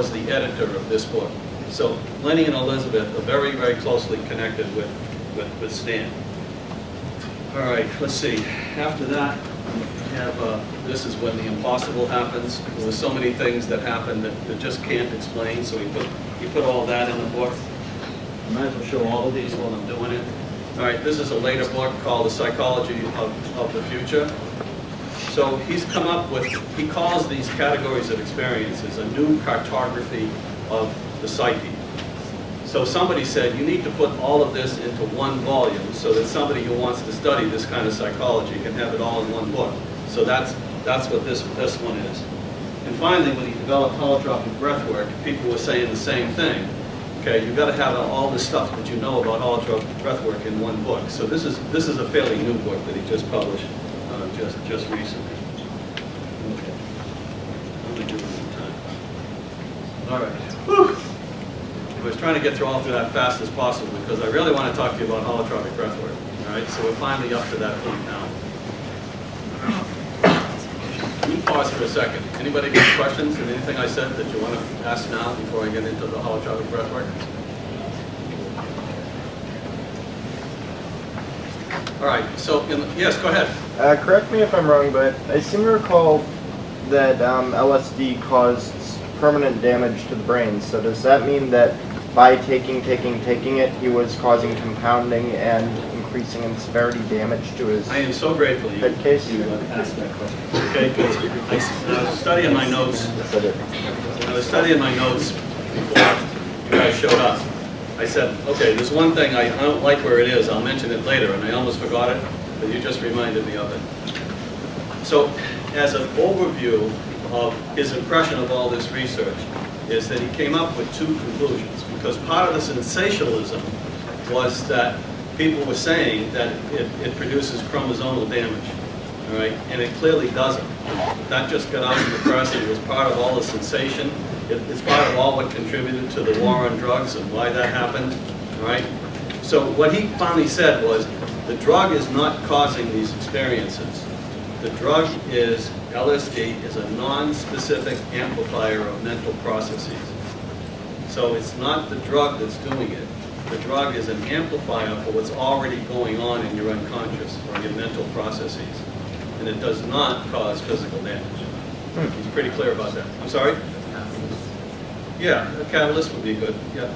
was the editor of this book. So Lenny and Elizabeth are very, very closely connected with Stan. All right, let's see. After that, we have, this is when the impossible happens. There were so many things that happened that just can't explain, so he put all that in the book. I might as well show all of these while I'm doing it. All right, this is a later book called The Psychology of the Future. So he's come up with, he calls these categories of experiences a new cartography of the psyche. So somebody said, you need to put all of this into one volume so that somebody who wants to study this kind of psychology can have it all in one book. So that's what this one is. And finally, when he developed holotropic breathwork, people were saying the same thing. Okay, you've got to have all this stuff that you know about holotropic breathwork in one book. So this is a fairly new book that he just published just recently. Okay. I'm going to do it one time. All right. Whew. I was trying to get through that as fast as possible because I really want to talk to you about holotropic breathwork. All right, so we're finally up to that point now. Let me pause for a second. Anybody got questions and anything I said that you want to ask now before I get into the holotropic breathwork? All right, so yes, go ahead. Correct me if I'm wrong, but I seem to recall that LSD caused permanent damage to the brain. So does that mean that by taking it, he was causing compounding and increasing in severity damage to his I am so grateful you asked that question. Okay, because I was studying my notes. I was studying my notes before you guys showed up. I said, okay, there's one thing I don't like where it is. I'll mention it later, and I almost forgot it, but you just reminded me of it. So, as an overview of his impression of all this research, is that he came up with two conclusions. Because part of the sensationalism was that people were saying that it produces chromosomal damage, all right? And it clearly doesn't. That just got out in the press. It was part of all the sensation. It's part of all what contributed to the war on drugs and why that happened, all right? So what he finally said was, the drug is not causing these experiences. The drug is, LSD is a non-specific amplifier of mental processes. So it's not the drug that's doing it. The drug is an amplifier for what's already going on in your unconscious or your mental processes. And it does not cause physical damage. He's pretty clear about that. I'm sorry? Yeah, a catalyst would be good, yeah.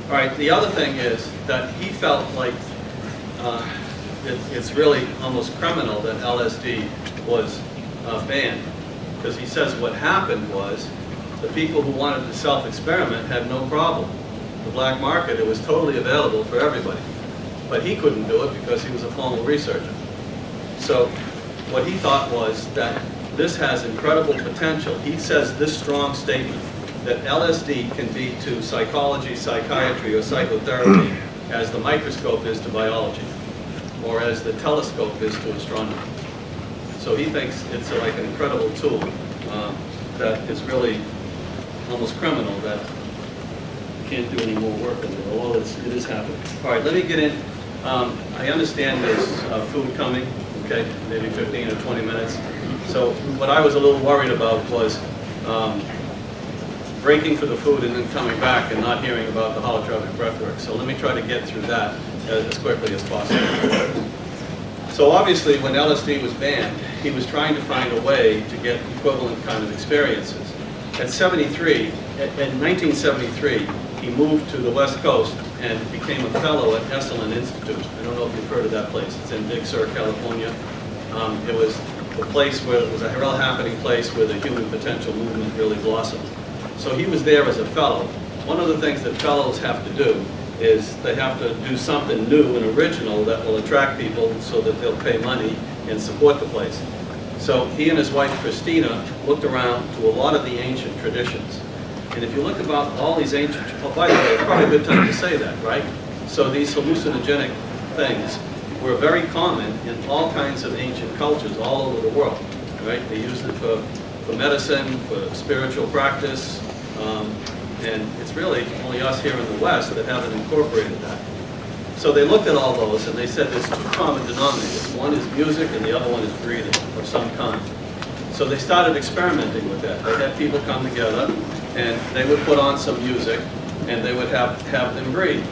All right, the other thing is that he felt like it's really almost criminal that LSD was banned. Because he says what happened was the people who wanted to self-experiment had no problem. The black market, it was totally available for everybody. But he couldn't do it because he was a formal researcher. So what he thought was that this has incredible potential. He says this strong statement that LSD can be to psychology, psychiatry, or psychotherapy as the microscope is to biology, or as the telescope is to astronomy. So he thinks it's like an incredible tool that is really almost criminal that you can't do any more work with it, although it is happening. All right, let me get in. I understand there's food coming, okay, maybe 15 or 20 minutes. So what I was a little worried about was breaking for the food and then coming back and not hearing about the holotropic breathwork. So let me try to get through that as quickly as possible. So obviously when LSD was banned, he was trying to find a way to get equivalent kind of experiences. In 1973, he moved to the West Coast and became a fellow at Esalen Institute. I don't know if you've heard of that place. It's in Big Sur, California. It was a place where it was a real happening place where the human potential movement really blossomed. So he was there as a fellow. One of the things that fellows have to do is they have to do something new and original that will attract people so that they'll pay money and support the place. So he and his wife Christina looked around to a lot of the ancient traditions. And if you look about all these ancient, oh, by the way, it's probably a good time to say that, right? So these hallucinogenic things were very common in all kinds of ancient cultures all over the world, right? They used it for medicine, for spiritual practice, and it's really only us here in the West that haven't incorporated that. So they looked at all those and they said there's two common denominators. One is music and the other one is breathing of some kind. So they started experimenting with that. They had people come together, and they would put on some music, and they would have them breathe.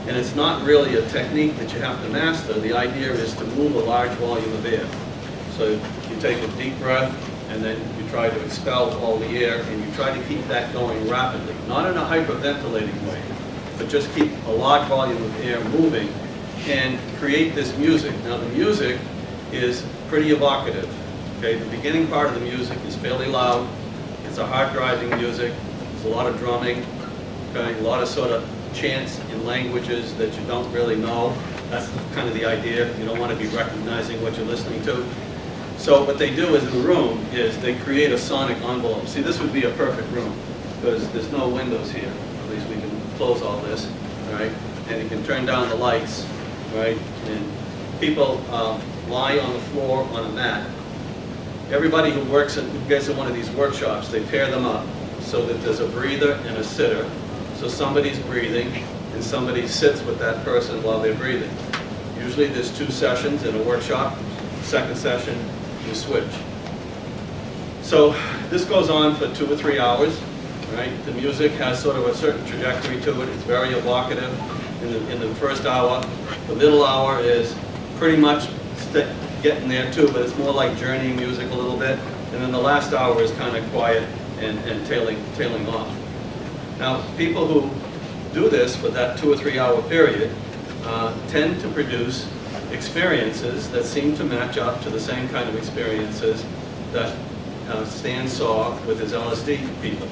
And it's not really a technique that you have to master. The idea is to move a large volume of air. So you take a deep breath, and then you try to expel all the air, and you try to keep that going rapidly. Not in a hyperventilating way, but just keep a large volume of air moving and create this music. Now the music is pretty evocative. Okay, the beginning part of the music is fairly loud. It's a hard-driving music. There's a lot of drumming. Okay, a lot of sort of chants in languages that you don't really know. That's kind of the idea. You don't want to be recognizing what you're listening to. So what they do is in the room is they create a sonic envelope. See, this would be a perfect room because there's no windows here. At least we can close all this, right? And you can turn down the lights, right? And people lie on the floor on a mat. Everybody who gets in one of these workshops, they pair them up so that there's a breather and a sitter. So somebody's breathing and somebody sits with that person while they're breathing. Usually there's 2 sessions in a workshop. Second session, you switch. So this goes on for 2 or 3 hours, right? The music has sort of a certain trajectory to it. It's very evocative in the first hour. The middle hour is pretty much getting there too, but it's more like journeying music a little bit. And then the last hour is kind of quiet and tailing off. Now, people who do this for that 2 or 3 hour period tend to produce experiences that seem to match up to the same kind of experiences that Stan saw with his LSD people.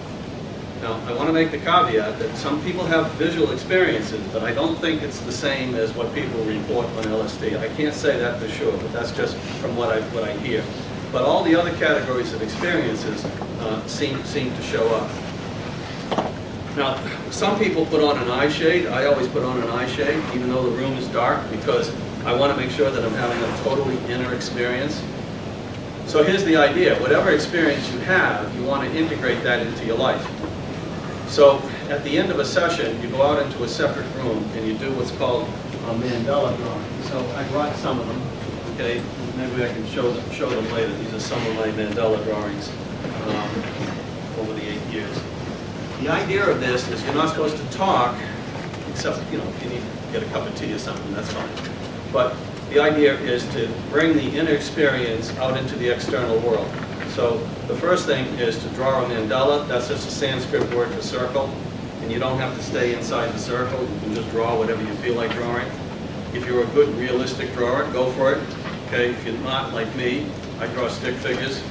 Now, I want to make the caveat that some people have visual experiences, but I don't think it's the same as what people report on LSD. I can't say that for sure, but that's just from what I hear. But all the other categories of experiences seem to show up. Now, some people put on an eye shade. I always put on an eye shade, even though the room is dark, because I want to make sure that I'm having a totally inner experience. So here's the idea. Whatever experience you have, you want to integrate that into your life. So at the end of a session, you go out into a separate room and you do what's called a mandala drawing. So I brought some of them. Okay, maybe I can show them later. These are some of my mandala drawings over the 8 years. The idea of this is you're not supposed to talk, except, if you need to get a cup of tea or something, that's fine. But the idea is to bring the inner experience out into the external world. So the first thing is to draw a mandala. That's just a Sanskrit word for circle. And you don't have to stay inside the circle. You can just draw whatever you feel like drawing. If you're a good realistic drawer, go for it. Okay, if you're not like me, I draw stick figures.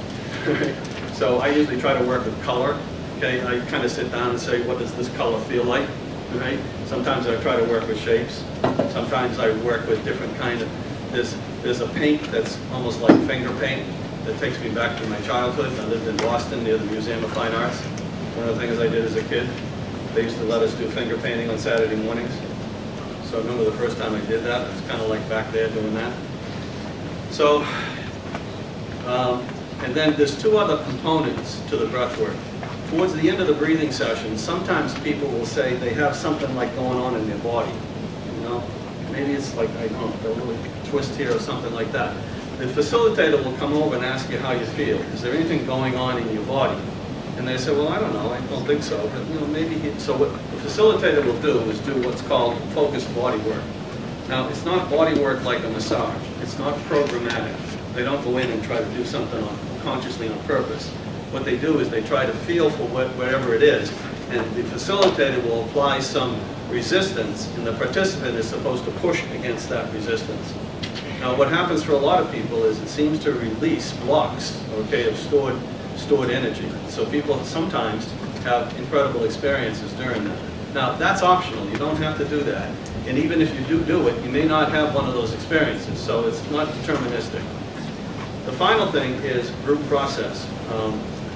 So I usually try to work with color. Okay, I kind of sit down and say, what does this color feel like? Right? Sometimes I try to work with shapes. Sometimes I work with different kind of, there's a paint that's almost like finger paint that takes me back to my childhood. I lived in Boston near the Museum of Fine Arts. One of the things I did as a kid, they used to let us do finger painting on Saturday mornings. So I remember the first time I did that. It was kind of like back there doing that. So, and then there's 2 other components to the breath work. Towards the end of the breathing session, sometimes people will say they have something like going on in their body. Maybe it's like, I don't know, a little twist here or something like that. The facilitator will come over and ask you how you feel. Is there anything going on in your body? And they say, well, I don't know, I don't think so. But maybe so what the facilitator will do is do what's called focused body work. Now, it's not body work like a massage. It's not programmatic. They don't go in and try to do something consciously on purpose. What they do is they try to feel for whatever it is, and the facilitator will apply some resistance, and the participant is supposed to push against that resistance. Now, what happens for a lot of people is it seems to release blocks, okay, of stored energy. So people sometimes have incredible experiences during that. Now, that's optional. You don't have to do that. And even if you do it, you may not have one of those experiences, so it's not deterministic. The final thing is group process.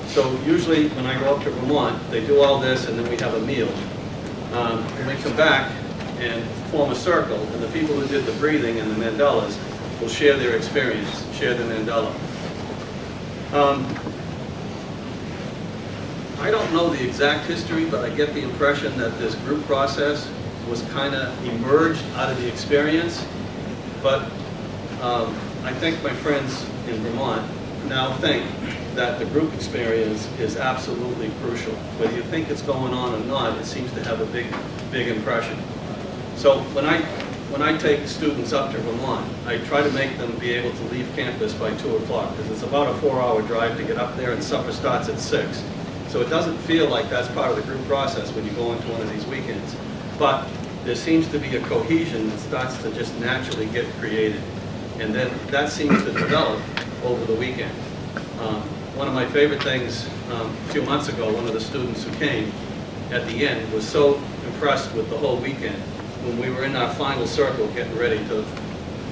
So usually when I go up to Vermont, they do all this and then we have a meal. And we come back and form a circle, and the people who did the breathing and the mandalas will share their experience, share the mandala. I don't know the exact history, but I get the impression that this group process was kind of emerged out of the experience. But I think my friends in Vermont now think that the group experience is absolutely crucial. Whether you think it's going on or not, it seems to have a big impression. So when I take students up to Vermont, I try to make them be able to leave campus by 2 o'clock, because it's about a 4-hour drive to get up there, and supper starts at 6. So it doesn't feel like that's part of the group process when you go into one of these weekends. But there seems to be a cohesion that starts to just naturally get created. And then that seems to develop over the weekend. One of my favorite things, a few months ago, one of the students who came at the end was so impressed with the whole weekend. When we were in our final circle getting ready to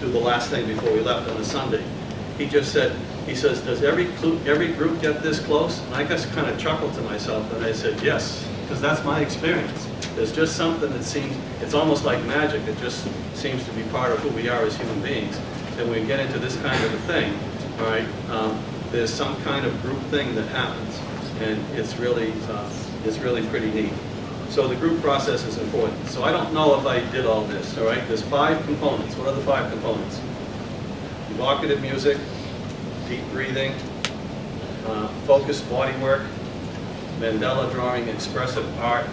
do the last thing before we left on a Sunday, he just said, he says, does every group get this close? And I just kind of chuckled to myself, and I said, yes, because that's my experience. There's just something that seems, it's almost like magic. It just seems to be part of who we are as human beings. That when we get into this kind of a thing, all right, there's some kind of group thing that happens, and it's really pretty neat. So the group process is important. So I don't know if I did all this, all right? There's 5 components. What are the 5 components? Evocative music, deep breathing, focused body work, mandala drawing, expressive art,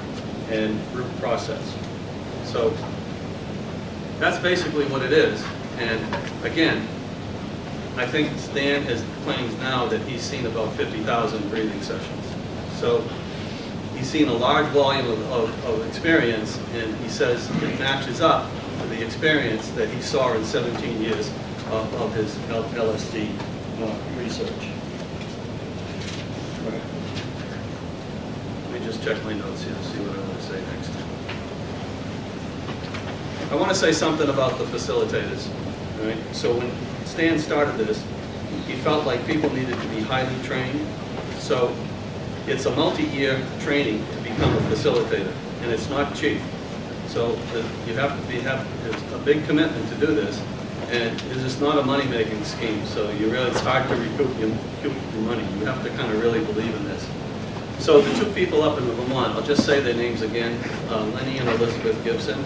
and group process. So that's basically what it is. And again, I think Stan has claims now that he's seen about 50,000 breathing sessions. So he's seen a large volume of experience, and he says it matches up to the experience that he saw in 17 years of his LSD research. Right. Let me just check my notes here and see what I want to say next. I want to say something about the facilitators. Right? So when Stan started this, he felt like people needed to be highly trained. So it's a multi-year training to become a facilitator, and it's not cheap. So you have to have a big commitment to do this, and it's just not a money-making scheme. So it's hard to recoup your money. You have to kind of really believe in this. So the 2 people up in Vermont, I'll just say their names again, Lenny and Elizabeth Gibson.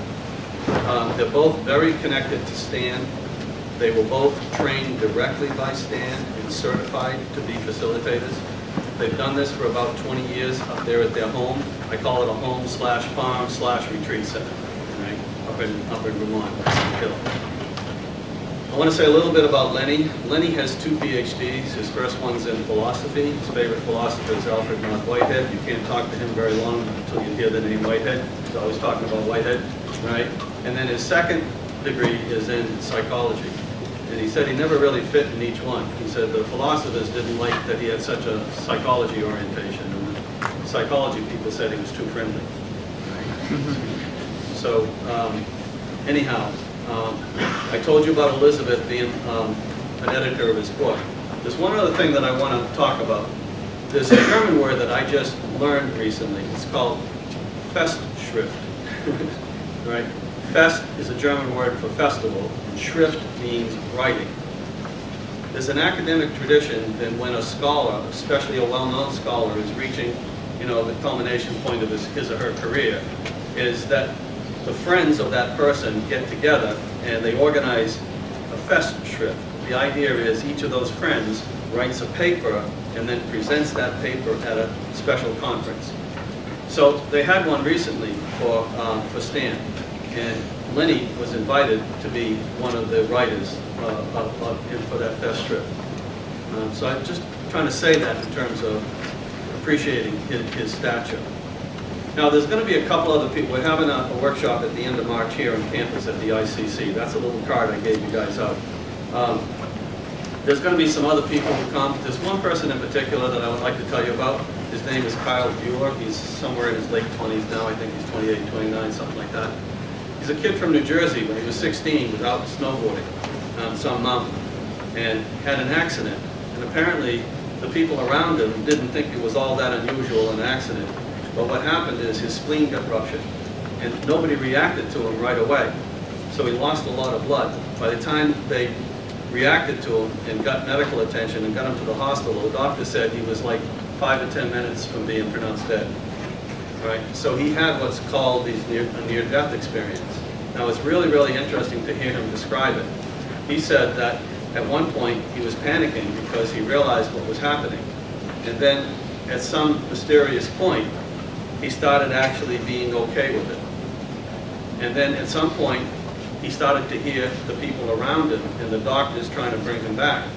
They're both very connected to Stan. They were both trained directly by Stan and certified to be facilitators. They've done this for about 20 years up there at their home. I call it a home/farm/retreat center, right? Up in Vermont, Hill. I want to say a little bit about Lenny. Lenny has 2 PhDs. His first one's in philosophy. His favorite philosopher is Alfred North Whitehead. You can't talk to him very long until you hear the name Whitehead. He's always talking about Whitehead, right? And then his second degree is in psychology. And he said he never really fit in each one. He said the philosophers didn't like that he had such a psychology orientation, and the psychology people said he was too friendly. Right? So anyhow, I told you about Elizabeth being an editor of his book. There's one other thing that I want to talk about. There's a German word that I just learned recently. It's called Festschrift. Right? Fest is a German word for festival, and Schrift means writing. There's an academic tradition that when a scholar, especially a well-known scholar, is reaching, the culmination point of his or her career, is that the friends of that person get together and they organize a Festschrift. The idea is each of those friends writes a paper and then presents that paper at a special conference. So they had one recently for Stan. And Lenny was invited to be one of the writers for that Festschrift. So I'm just trying to say that in terms of appreciating his stature. Now there's going to be a couple other people. We're having a workshop at the end of March here on campus at the ICC. That's a little card I gave you guys out. There's going to be some other people who come. There's one person in particular that I would like to tell you about. His name is Kyle Bueller. He's somewhere in his late 20s now. I think he's 28, 29, something like that. He's a kid from New Jersey. When he was 16, was out snowboarding on some mountain and had an accident. And apparently, the people around him didn't think it was all that unusual, an accident. But what happened is his spleen got ruptured, and nobody reacted to him right away. So he lost a lot of blood. By the time they reacted to him and got medical attention and got him to the hospital, the doctor said he was like 5 to 10 minutes from being pronounced dead. Right? So he had what's called a near-death experience. Now it's really, really interesting to hear him describe it. He said that at one point he was panicking because he realized what was happening. And then at some mysterious point, he started actually being okay with it. And then at some point, he started to hear the people around him and the doctors trying to bring him back.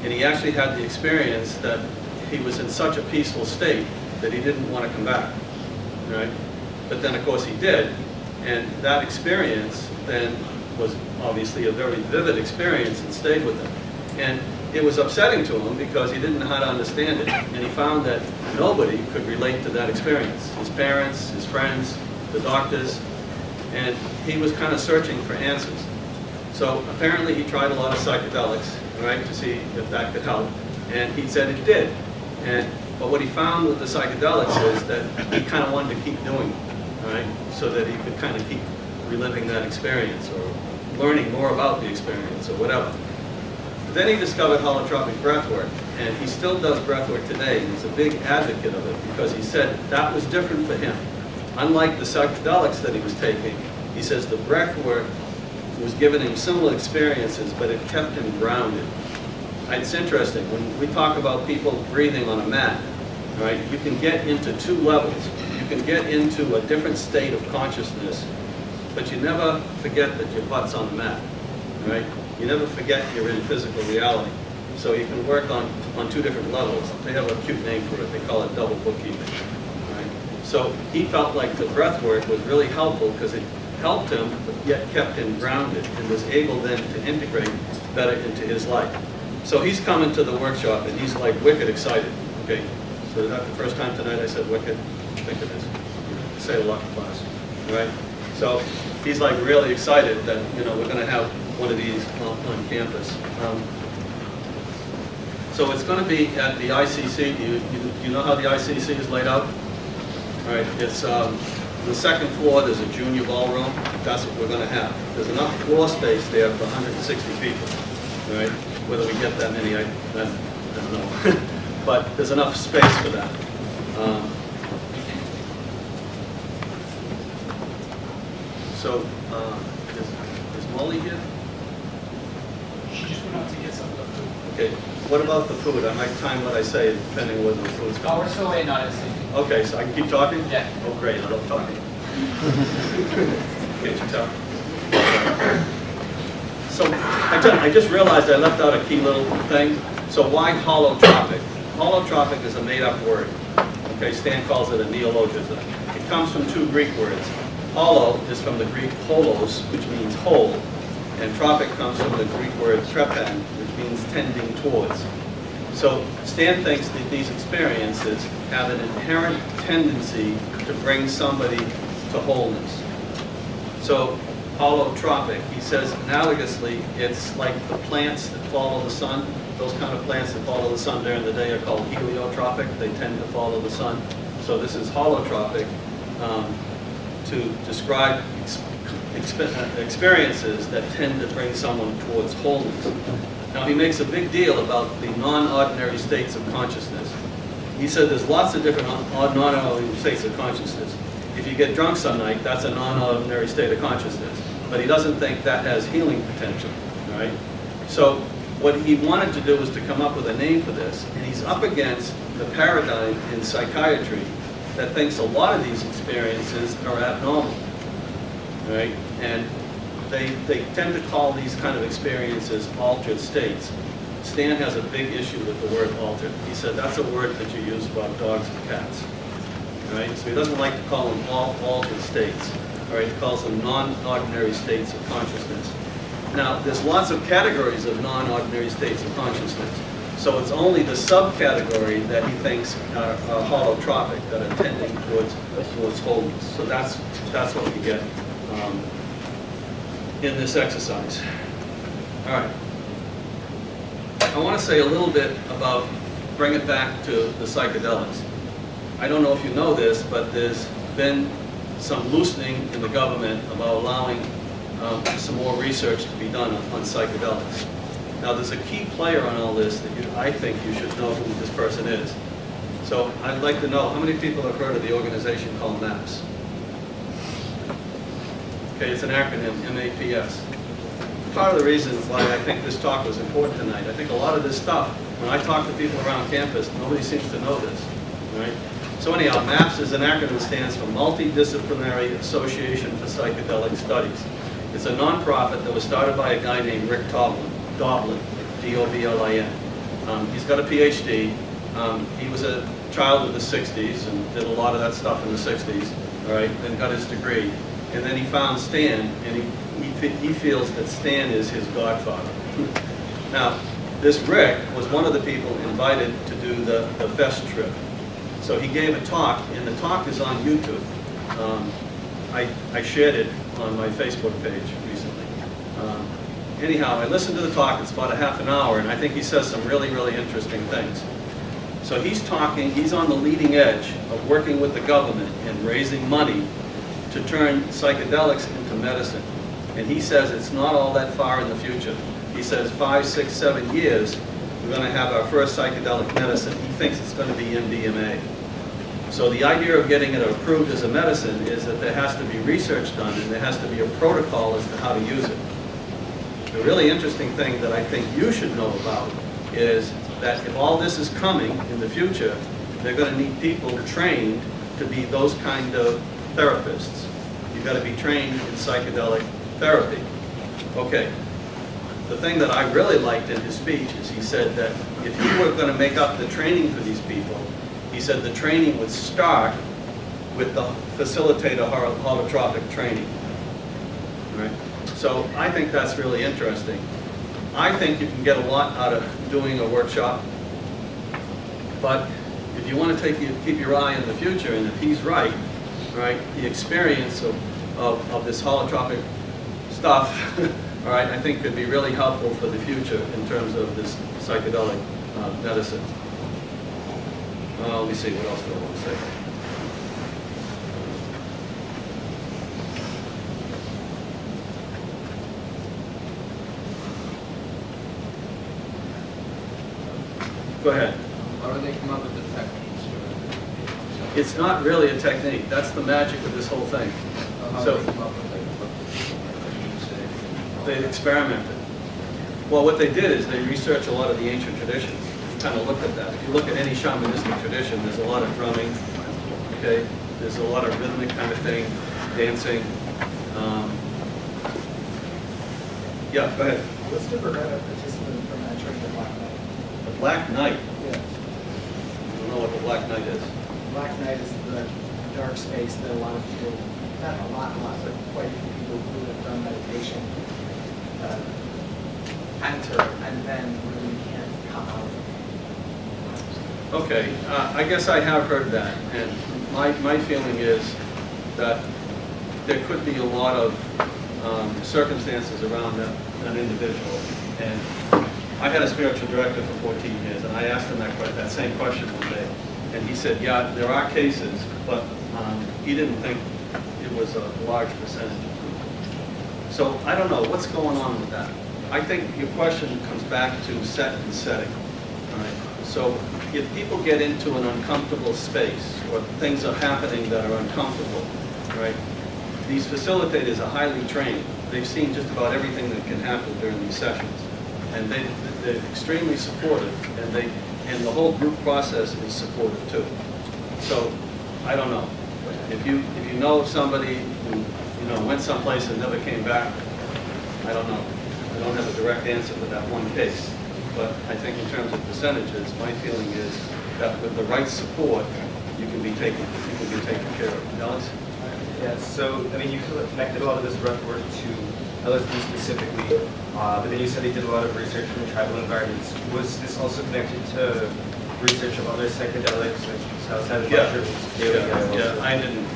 And he actually had the experience that he was in such a peaceful state that he didn't want to come back, right? But then of course he did, and that experience then was obviously a very vivid experience and stayed with him. And it was upsetting to him because he didn't know how to understand it, and he found that nobody could relate to that experience. His parents, his friends, the doctors, and he was kind of searching for answers. So apparently he tried a lot of psychedelics, right, to see if that could help, and he said it did. But what he found with the psychedelics is that he kind of wanted to keep doing it, right, so that he could kind of keep reliving that experience or learning more about the experience or whatever. But then he discovered holotropic breathwork, and he still does breathwork today, and he's a big advocate of it because he said that was different for him. Unlike the psychedelics that he was taking, he says the breathwork was giving him similar experiences, but it kept him grounded. It's interesting, when we talk about people breathing on a mat, right, you can get into two levels. You can get into a different state of consciousness, but you never forget that your butt's on the mat, right? You never forget you're in physical reality. So you can work on two different levels. They have a cute name for it. They call it double bookkeeping, right? So he felt like the breath work was really helpful because it helped him, but yet kept him grounded and was able then to integrate better into his life. So he's coming to the workshop and he's like wicked excited. Okay, so is that the first time tonight I said wicked? I think it is. I say a lot in class, right? So he's like really excited that, you know, we're going to have one of these on campus. So it's going to be at the ICC. Do you know how the ICC is laid out? All right, it's on the second floor. There's a junior ballroom. That's what we're going to have. There's enough floor space there for 160 people. All right, whether we get that many, I don't know. But there's enough space for that. So is Molly here? She just went out to get some of the food. Okay. What about the food? I might time what I say depending on whether the food's Oh, coming. we're still waiting on it. So Okay, so I can keep talking? Yeah. Oh, great, I love talking. Can't you tell? So I just realized I left out a key little thing. So why holotropic? Holotropic is a made-up word. Okay, Stan calls it a neologism. It comes from two Greek words. Holo is from the Greek holos, which means whole, and tropic comes from the Greek word trepan, which means tending towards. So Stan thinks that these experiences have an inherent tendency to bring somebody to wholeness. So holotropic, he says analogously, it's like the plants that follow the sun. Those kind of plants that follow the sun during the day are called heliotropic. They tend to follow the sun. So this is holotropic to describe experiences that tend to bring someone towards wholeness. Now he makes a big deal about the non-ordinary states of consciousness. He said there's lots of different non-ordinary states of consciousness. If you get drunk some night, that's a non-ordinary state of consciousness. But he doesn't think that has healing potential, right? So what he wanted to do was to come up with a name for this, and he's up against the paradigm in psychiatry that thinks a lot of these experiences are abnormal, right? And they tend to call these kind of experiences altered states. Stan has a big issue with the word altered. He said that's a word that you use about dogs and cats, right? So he doesn't like to call them altered states, all right? He calls them non-ordinary states of consciousness. Now, there's lots of categories of non-ordinary states of consciousness. So it's only the subcategory that he thinks are holotropic, that are tending towards wholeness. So that's what we get in this exercise. All right. I want to say a little bit about, bring it back to the psychedelics. I don't know if you know this, but there's been some loosening in the government about allowing some more research to be done on psychedelics. Now, there's a key player on all this that I think you should know who this person is. So I'd like to know, how many people have heard of the organization called MAPS? Okay, it's an acronym, MAPS. part of the reason why I think this talk was important tonight. I think a lot of this stuff, when I talk to people around campus, nobody seems to know this, right? So anyhow, MAPS is an acronym that stands for Multidisciplinary Association for Psychedelic Studies. It's a nonprofit that was started by a guy named Rick Doblin, D-O-B-L-I-N. He's got a PhD. He was a child of the 60s and did a lot of that stuff in the 60s, all right, then got his degree. And then he found Stan, and he feels that Stan is his godfather. Now, this Rick was one of the people invited to do the fest trip. So he gave a talk, and the talk is on YouTube. I shared it on my Facebook page recently. Anyhow, I listened to the talk. It's about a half an hour, and I think he says some really, really interesting things. So he's on the leading edge of working with the government and raising money to turn psychedelics into medicine. And he says it's not all that far in the future. He says 5, 6, 7 years, we're going to have our first psychedelic medicine. He thinks it's going to be MDMA. So the idea of getting it approved as a medicine is that there has to be research done and there has to be a protocol as to how to use it. The really interesting thing that I think you should know about is that if all this is coming in the future, they're going to need people trained to be those kind of therapists. You've got to be trained in psychedelic therapy. Okay. The thing that I really liked in his speech is he said that if you were going to make up the training for these people, he said the training would start with the facilitator holotropic training. Right? So I think that's really interesting. I think you can get a lot out of doing a workshop, but if you want to keep your eye on the future, and if he's right, the experience of this holotropic stuff, all right, I think could be really helpful for the future in terms of this psychedelic medicine. Let me see, what else do I want to say? Go ahead. How do they come up with the techniques for it? It's not really a technique. That's the magic of this whole thing. How So do they come up with they experimented. Well, what they did is they researched a lot of the ancient traditions. Kind of looked at that. If you look at any shamanistic tradition, there's a lot of drumming. Okay, there's a lot of rhythmic kind of thing, dancing. Yeah, go ahead. What's to prevent a participant from entering the Black Knight? The Black Knight. Yeah. I don't know what the Black Knight is. Black Knight is the dark space that a lot of people, not a lot, but quite a few people who have done meditation enter and then really can't come out. Okay, I guess I have heard that, and my feeling is that there could be a lot of circumstances around an individual. And I had a spiritual director for 14 years, and I asked him that same question one day, and he said, yeah, there are cases, but he didn't think it was a large percentage. So I don't know, what's going on with that? I think your question comes back to set and setting. All right? So if people get into an uncomfortable space, or things are happening that are uncomfortable, right? These facilitators are highly trained. They've seen just about everything that can happen during these sessions. And they're extremely supportive, and the whole group process is supportive too. So, I don't know. If you know of somebody who went someplace and never came back, I don't know. I don't have a direct answer for that one case. But I think in terms of percentages, my feeling is that with the right support, you can be taken care of. Alex? Yeah, so, I mean, you connected a lot of this breath work to LSD specifically, but then you said they did a lot of research in the tribal environments. Was this also connected to research of other psychedelics, like psilocybin mushrooms? Yeah, I didn't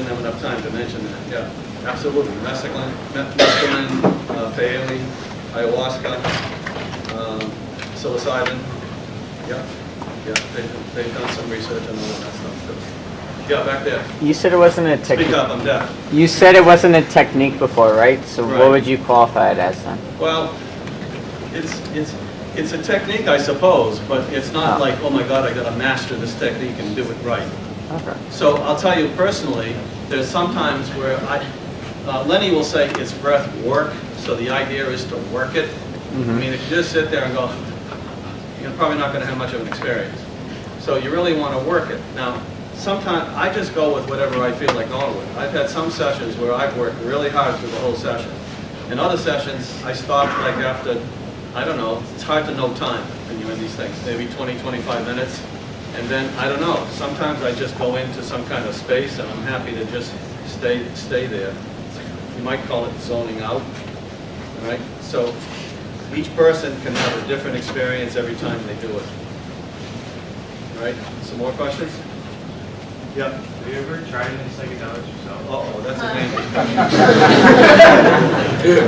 have enough time to mention that. Yeah, absolutely. Mescaline, peyote, ayahuasca, psilocybin. Yeah, they've done some research on all of that stuff too. Yeah, back there. You said it wasn't a technique. Speak up, I'm deaf. You said it wasn't a technique before, right? So Right. what would you qualify it as then? Well, it's a technique, I suppose, but it's not like, oh my God, I got to master this technique and do it right. Okay. So I'll tell you personally, there's sometimes where Lenny will say it's breath work, So the idea is to work it. I mean, if you just sit there and go, you're probably not going to have much of an experience. So you really want to work it. Now, sometimes I just go with whatever I feel like going with. I've had some sessions where I've worked really hard through the whole session. In other sessions, I stopped like after, I don't know, it's hard to know time when you're in these things, maybe 20, 25 minutes. And then, I don't know, sometimes I just go into some kind of space and I'm happy to just stay there. You might call it zoning out, all right? So each person can have a different experience every time they do it. All right, some more questions? Yeah. Have you ever tried any psychedelics yourself? Uh-oh, that's a pain.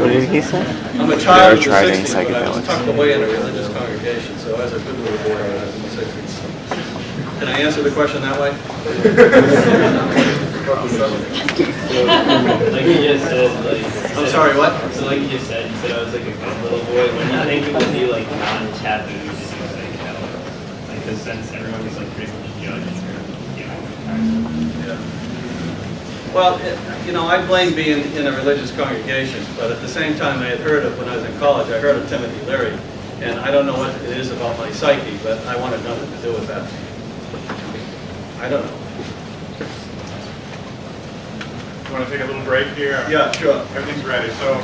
What did he say? I'm a child of the tried any 60s, but I was psychedelics. tucked away in a religious congregation, so as a good little boy, I was in the 60s. Can I answer the question that way? Like you just said, like. I'm sorry, what? So like you just said, I was like a good little boy. When you think of the like non-taboo disease psychedelics, like because since everyone is like pretty much judged or Well, you know, I blame being in a religious congregation, but at the same time, I had heard of, when I was in college, I heard of Timothy Leary, and I don't know what it is about my psyche, but I wanted nothing to do with that. I don't know. You want to take a little break here? Yeah, sure. Everything's ready. So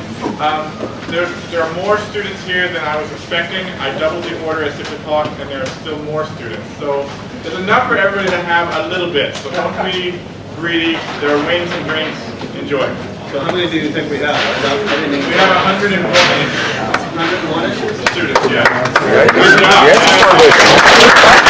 there are more students here than I was expecting. I doubled the order at 6 o'clock, and there are still more students. So there's enough for everybody to have a little bit. So don't be greedy. There are wings and drinks. Enjoy. So how many do you think we have? We have 101 101-ish? students, yeah. Yes,